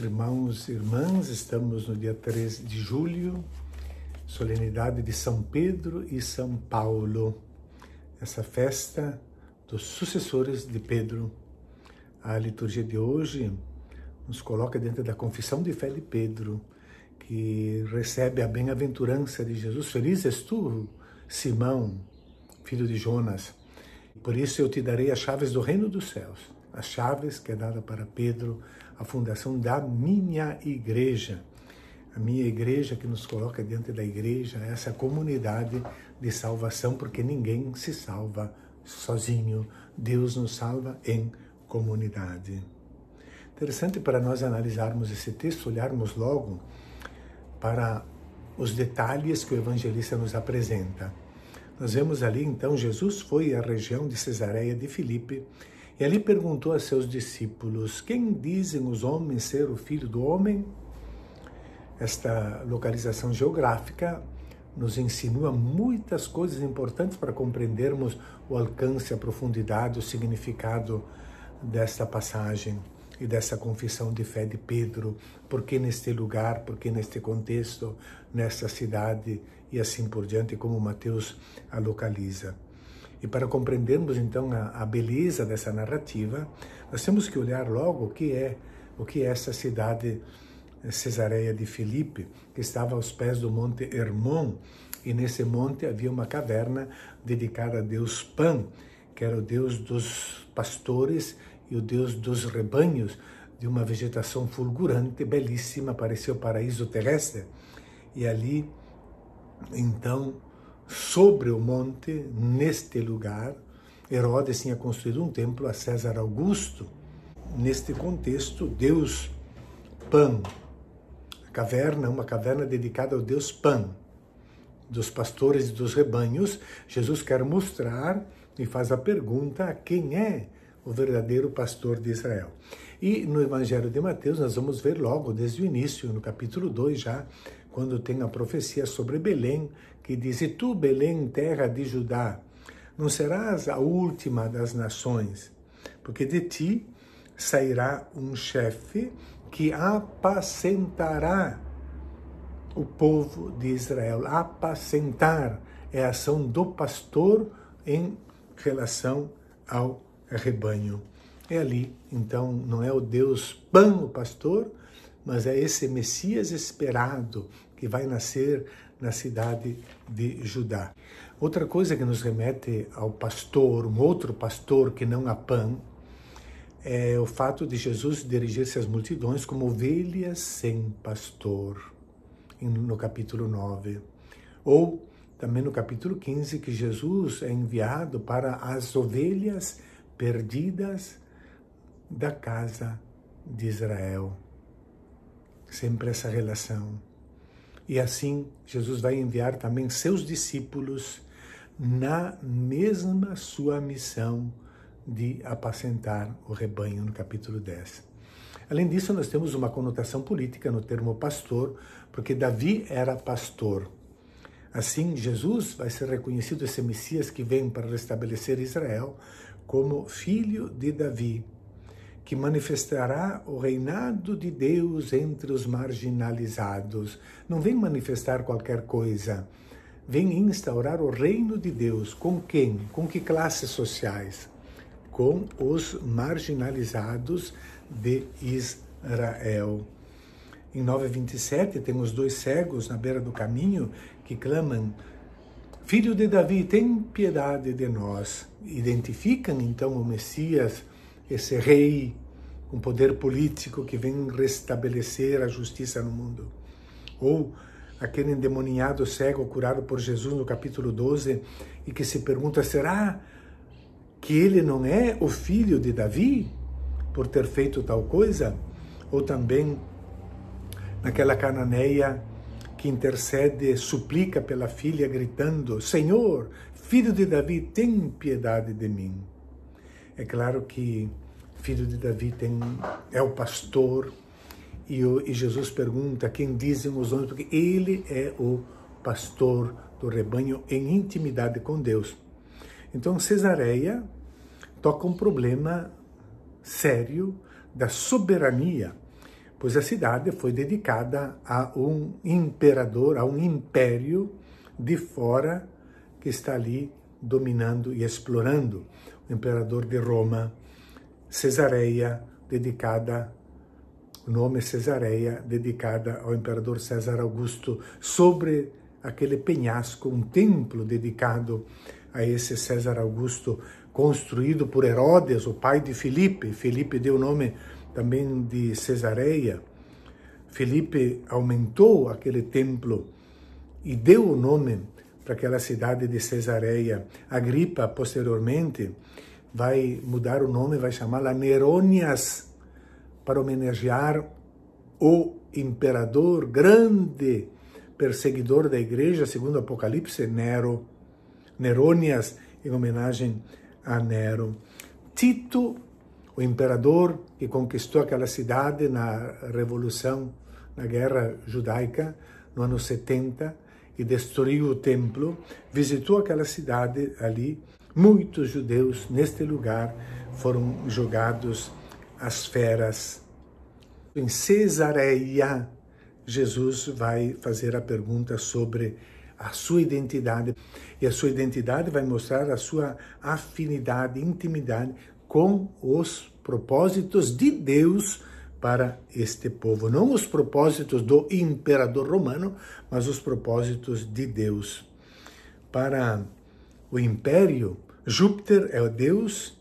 Irmãos e irmãs, estamos no dia 3 de julho, solenidade de São Pedro e São Paulo, essa festa dos sucessores de Pedro. A liturgia de hoje nos coloca dentro da confissão de fé de Pedro, que recebe a bem-aventurança de Jesus. Feliz és tu, Simão, filho de Jonas, por isso eu te darei as chaves do reino dos céus, as chaves que é dada para Pedro, a fundação da minha igreja. A minha igreja que nos coloca dentro da igreja, essa comunidade de salvação, porque ninguém se salva sozinho. Deus nos salva em comunidade. Interessante para nós analisarmos esse texto, olharmos logo para os detalhes que o evangelista nos apresenta. Nós vemos ali, então, Jesus foi à região de Cesareia de Filipe e ali perguntou a seus discípulos: quem dizem os homens ser o Filho do Homem? Esta localização geográfica nos insinua muitas coisas importantes para compreendermos o alcance, a profundidade, o significado desta passagem e dessa confissão de fé de Pedro. Por que neste lugar, por que neste contexto, nesta cidade e assim por diante, como Mateus a localiza. E para compreendermos então a beleza dessa narrativa, nós temos que olhar logo o que é essa cidade Cesareia de Filipe, que estava aos pés do Monte Hermon, e nesse monte havia uma caverna dedicada a Deus Pan, que era o Deus dos pastores e o Deus dos rebanhos, de uma vegetação fulgurante, belíssima, parecia o paraíso terrestre. E ali, então, sobre o monte, neste lugar, Herodes tinha construído um templo a César Augusto. Neste contexto, Deus Pan, a caverna, uma caverna dedicada ao Deus Pan, dos pastores e dos rebanhos, Jesus quer mostrar e faz a pergunta: quem é o verdadeiro pastor de Israel? E no Evangelho de Mateus nós vamos ver logo desde o início, no capítulo 2 já, quando tem a profecia sobre Belém, que diz: e tu, Belém, terra de Judá, não serás a última das nações, porque de ti sairá um chefe que apacentará o povo de Israel. Apacentar é a ação do pastor em relação ao rebanho. É ali, então, não é o Deus Pan, o pastor, mas é esse Messias esperado que vai nascer na cidade de Judá. Outra coisa que nos remete ao pastor, um outro pastor que não a Pan, é o fato de Jesus dirigir-se às multidões como ovelhas sem pastor, no capítulo 9. Ou também no capítulo 15, que Jesus é enviado para as ovelhas perdidas da casa de Israel. Sempre essa relação. E assim, Jesus vai enviar também seus discípulos na mesma sua missão de apacentar o rebanho, no capítulo 10. Além disso, nós temos uma conotação política no termo pastor, porque Davi era pastor. Assim, Jesus vai ser reconhecido, esse Messias que vem para restabelecer Israel, como filho de Davi, que manifestará o reinado de Deus entre os marginalizados. Não vem manifestar qualquer coisa, vem instaurar o reino de Deus. Com quem? Com que classes sociais? Com os marginalizados de Israel. Em 9:27, temos dois cegos na beira do caminho que clamam: Filho de Davi, tem piedade de nós. Identificam então o Messias, esse rei com poder político que vem restabelecer a justiça no mundo. Ou aquele endemoniado cego curado por Jesus no capítulo 12 e que se pergunta: será que ele não é o filho de Davi por ter feito tal coisa? Ou também naquela cananeia que intercede, suplica pela filha, gritando: Senhor, filho de Davi, tem piedade de mim. É claro que filho de Davi é o pastor, e Jesus pergunta: quem dizem os homens? Porque ele é o pastor do rebanho em intimidade com Deus. Então, Cesareia toca um problema sério da soberania, pois a cidade foi dedicada a um imperador, a um império de fora que está ali dominando e explorando. O imperador de Roma, Cesareia, o nome Cesareia, dedicada ao imperador César Augusto, sobre aquele penhasco, um templo dedicado a esse César Augusto, construído por Herodes, o pai de Filipe. Filipe deu o nome também de Cesareia. Filipe aumentou aquele templo e deu o nome para aquela cidade de Cesareia. Agripa, posteriormente, vai mudar o nome, vai chamá-la Nerônias, para homenagear o imperador, grande perseguidor da igreja, segundo o Apocalipse, Nero. Nerônias, em homenagem a Nero. Tito, o imperador que conquistou aquela cidade na Revolução, na Guerra Judaica, no ano 70, e destruiu o templo, visitou aquela cidade ali. Muitos judeus neste lugar foram jogados às feras. Em Cesareia, Jesus vai fazer a pergunta sobre a sua identidade. E a sua identidade vai mostrar a sua afinidade, intimidade com os propósitos de Deus para este povo. Não os propósitos do imperador romano, mas os propósitos de Deus. Para o império, Júpiter é o Deus,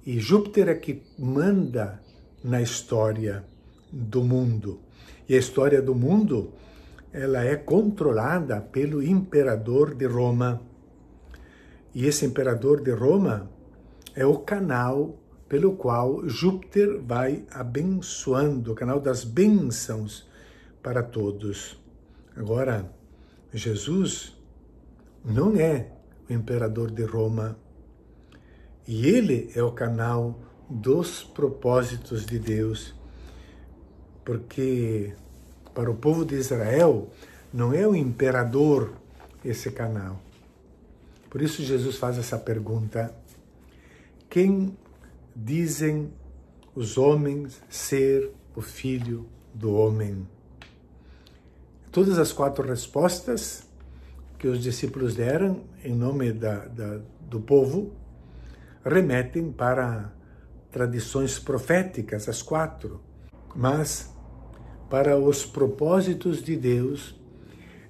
e Júpiter é que manda na história do mundo. E a história do mundo, ela é controlada pelo imperador de Roma. E esse imperador de Roma é o canal pelo qual Júpiter vai abençoando, o canal das bênçãos para todos. Agora, Jesus não é o imperador de Roma, e ele é o canal dos propósitos de Deus, porque para o povo de Israel não é o imperador esse canal. Por isso Jesus faz essa pergunta: quem dizem os homens ser o Filho do Homem? Todas as 4 respostas que os discípulos deram em nome do povo remetem para tradições proféticas, as 4. Mas, para os propósitos de Deus,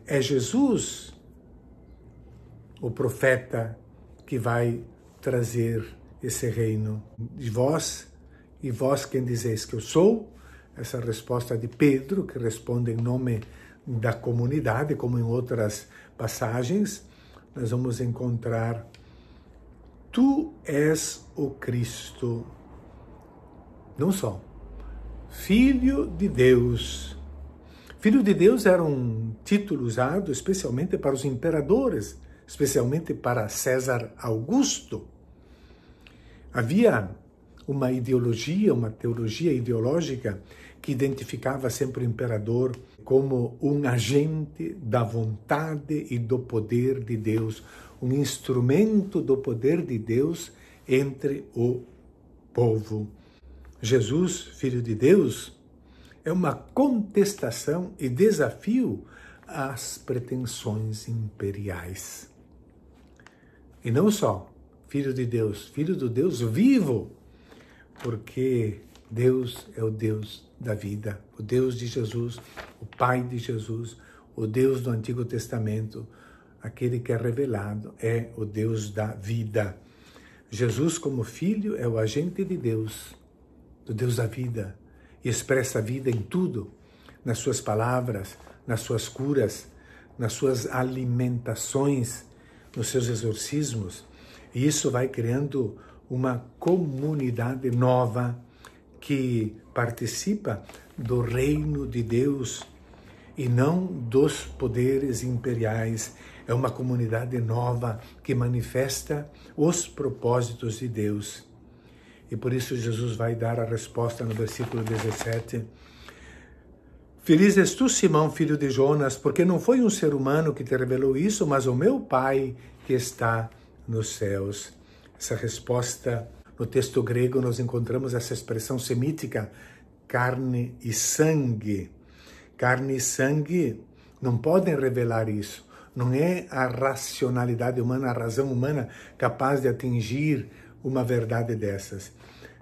é Jesus, o profeta, que vai trazer esse reino. E vós quem dizeis que eu sou? Essa resposta de Pedro, que responde em nome da comunidade, como em outras passagens, nós vamos encontrar: tu és o Cristo, não só Filho de Deus. Filho de Deus era um título usado especialmente para os imperadores, especialmente para César Augusto. Havia uma ideologia, uma teologia ideológica que identificava sempre o imperador como um agente da vontade e do poder de Deus, um instrumento do poder de Deus entre o povo. Jesus, Filho de Deus, é uma contestação e desafio às pretensões imperiais. E não só Filho de Deus, Filho do Deus vivo, porque Deus é o Deus da vida, o Deus de Jesus, o Pai de Jesus, o Deus do Antigo Testamento, aquele que é revelado, é o Deus da vida. Jesus, como Filho, é o agente de Deus, do Deus da vida, e expressa a vida em tudo, nas suas palavras, nas suas curas, nas suas alimentações, nos seus exorcismos. E isso vai criando uma comunidade nova que participa do reino de Deus e não dos poderes imperiais. É uma comunidade nova que manifesta os propósitos de Deus. E por isso Jesus vai dar a resposta no versículo 17. Feliz és tu, Simão, filho de Jonas, porque não foi um ser humano que te revelou isso, mas o meu Pai que está nos céus. Essa resposta, no texto grego, nós encontramos essa expressão semítica, carne e sangue. Carne e sangue não podem revelar isso. Não é a racionalidade humana, a razão humana capaz de atingir uma verdade dessas.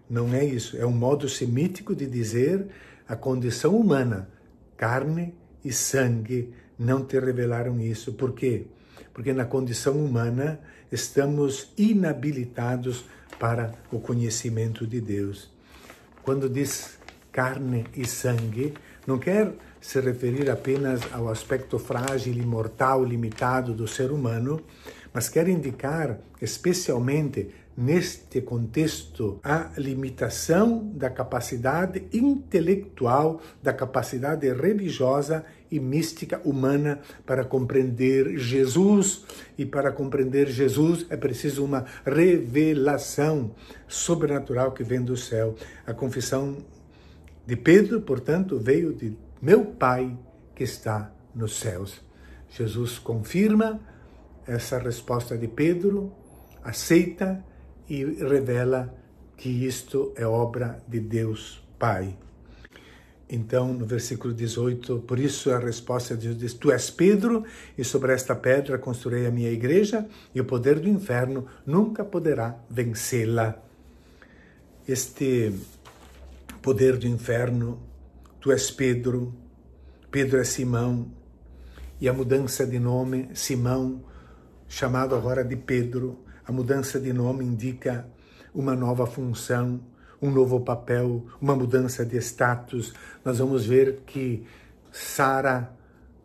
Não é isso. É um modo semítico de dizer a condição humana. Carne e sangue não te revelaram isso. Por quê? Porque na condição humana estamos inabilitados para o conhecimento de Deus. Quando diz carne e sangue, não quer se referir apenas ao aspecto frágil e mortal, limitado do ser humano, mas quer indicar, especialmente neste contexto, a limitação da capacidade intelectual, da capacidade religiosa e mística humana para compreender Jesus. E para compreender Jesus é preciso uma revelação sobrenatural que vem do céu. A confissão de Pedro, portanto, veio de meu Pai que está nos céus. Jesus confirma essa resposta de Pedro, aceita e revela que isto é obra de Deus Pai. Então, no versículo 18, por isso a resposta de Deus diz, tu és Pedro, e sobre esta pedra construirei a minha igreja, e o poder do inferno nunca poderá vencê-la. Este poder do inferno, tu és Pedro, Pedro é Simão, e a mudança de nome, Simão, chamado agora de Pedro, a mudança de nome indica uma nova função, um novo papel, uma mudança de status. Nós vamos ver que Sara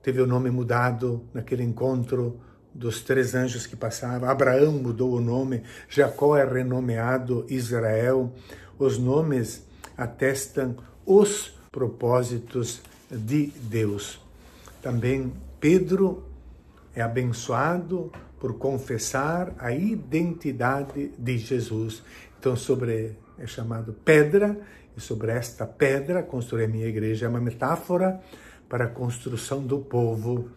teve o nome mudado naquele encontro dos 3 anjos que passavam. Abraão mudou o nome, Jacó é renomeado Israel. Os nomes atestam os propósitos de Deus. Também Pedro é abençoado por confessar a identidade de Jesus. Então, é chamado pedra, e sobre esta pedra construir a minha igreja. É uma metáfora para a construção do povo.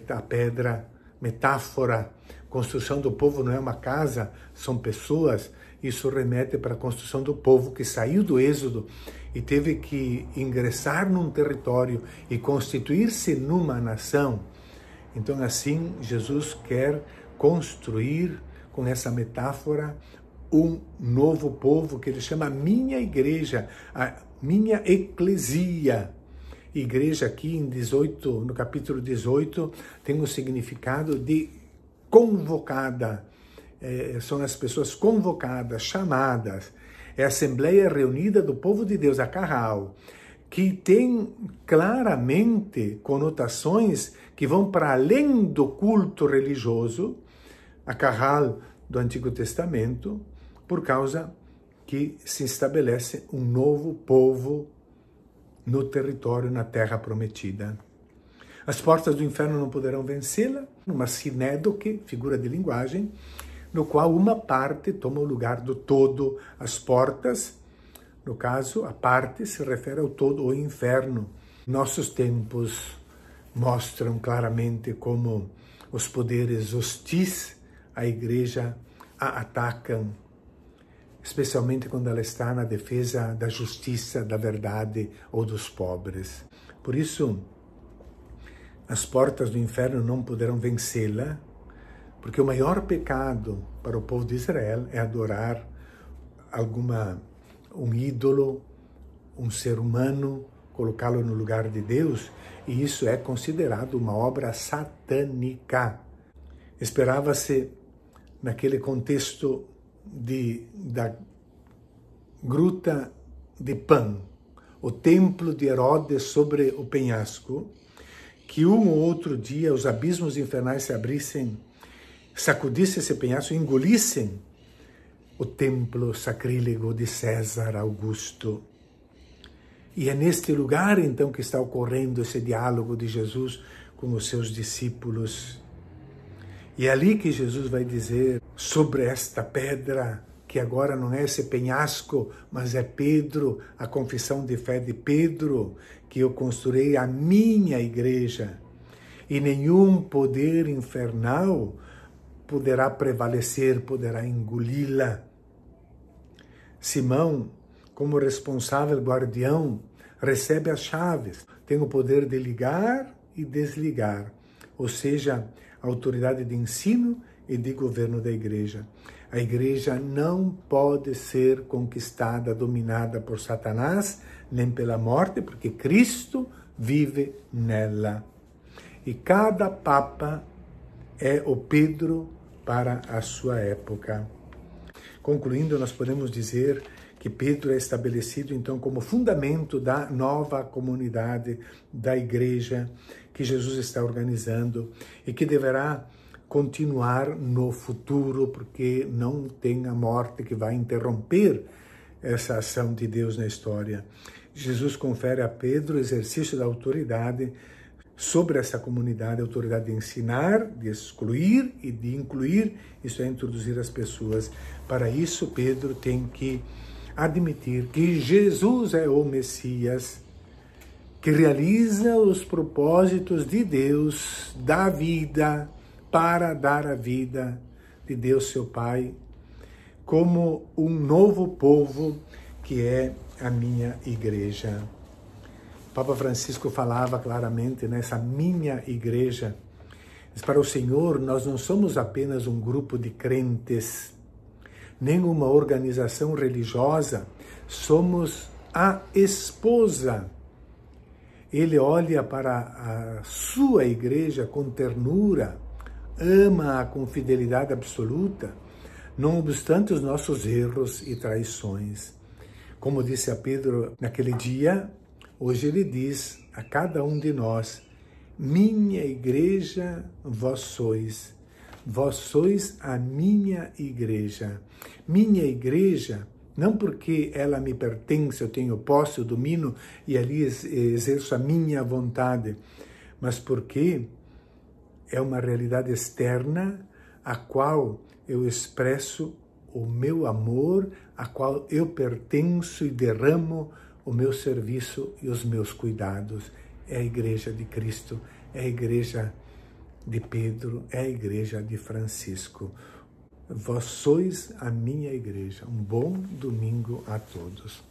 A pedra, metáfora. Construção do povo não é uma casa, são pessoas. Isso remete para a construção do povo que saiu do Êxodo e teve que ingressar num território e constituir-se numa nação. Então, assim, Jesus quer construir, com essa metáfora, um novo povo que ele chama minha igreja, a minha eclesia. Igreja aqui no capítulo 18, tem o significado de convocada. São as pessoas convocadas, chamadas. É a Assembleia Reunida do Povo de Deus, a Carral, que tem claramente conotações que vão para além do culto religioso, a Carral do Antigo Testamento, por causa que se estabelece um novo povo no território, na terra prometida. As portas do inferno não poderão vencê-la, uma sinédoque, figura de linguagem, no qual uma parte toma o lugar do todo. As portas, no caso, a parte se refere ao todo, o inferno. Nossos tempos mostram claramente como os poderes hostis à igreja a atacam, especialmente quando ela está na defesa da justiça, da verdade ou dos pobres. Por isso, as portas do inferno não poderão vencê-la, porque o maior pecado para o povo de Israel é adorar um ídolo, um ser humano, colocá-lo no lugar de Deus, e isso é considerado uma obra satânica. Esperava-se, naquele contexto da Gruta de Pan, o templo de Herodes sobre o penhasco, que um ou outro dia os abismos infernais se abrissem, sacudissem esse penhasco e engolissem o templo sacrílego de César Augusto. E é neste lugar, então, que está ocorrendo esse diálogo de Jesus com os seus discípulos. E é ali que Jesus vai dizer sobre esta pedra, que agora não é esse penhasco, mas é Pedro, a confissão de fé de Pedro, que eu construirei a minha igreja, e nenhum poder infernal poderá prevalecer, poderá engoli-la. Simão como responsável guardião, recebe as chaves, tem o poder de ligar e desligar, ou seja, a autoridade de ensino e de governo da igreja. A igreja não pode ser conquistada, dominada por Satanás, nem pela morte, porque Cristo vive nela. E cada papa é o Pedro para a sua época. Concluindo, nós podemos dizer que Pedro é estabelecido, então, como fundamento da nova comunidade, da igreja que Jesus está organizando e que deverá continuar no futuro, porque não tem a morte que vai interromper essa ação de Deus na história. Jesus confere a Pedro o exercício da autoridade sobre essa comunidade, a autoridade de ensinar, de excluir e de incluir, isso é, introduzir as pessoas. Para isso, Pedro tem que admitir que Jesus é o Messias, que realiza os propósitos de Deus, da vida, para dar a vida de Deus, seu Pai, como um novo povo que é a minha igreja. Papa Francisco falava claramente nessa minha igreja. Para o Senhor, nós não somos apenas um grupo de crentes, nem uma organização religiosa, somos a esposa. Ele olha para a sua igreja com ternura, ama-a com fidelidade absoluta, não obstante os nossos erros e traições. Como disse a Pedro naquele dia, hoje ele diz a cada um de nós: minha igreja vós sois a minha igreja. Minha igreja, não porque ela me pertence, eu tenho posse, eu domino e ali exerço a minha vontade, mas porque é uma realidade externa a qual eu expresso o meu amor, a qual eu pertenço e derramo o meu serviço e os meus cuidados. É a igreja de Cristo, é a igreja de Pedro, é a igreja de Francisco. Vós sois a minha igreja. Um bom domingo a todos.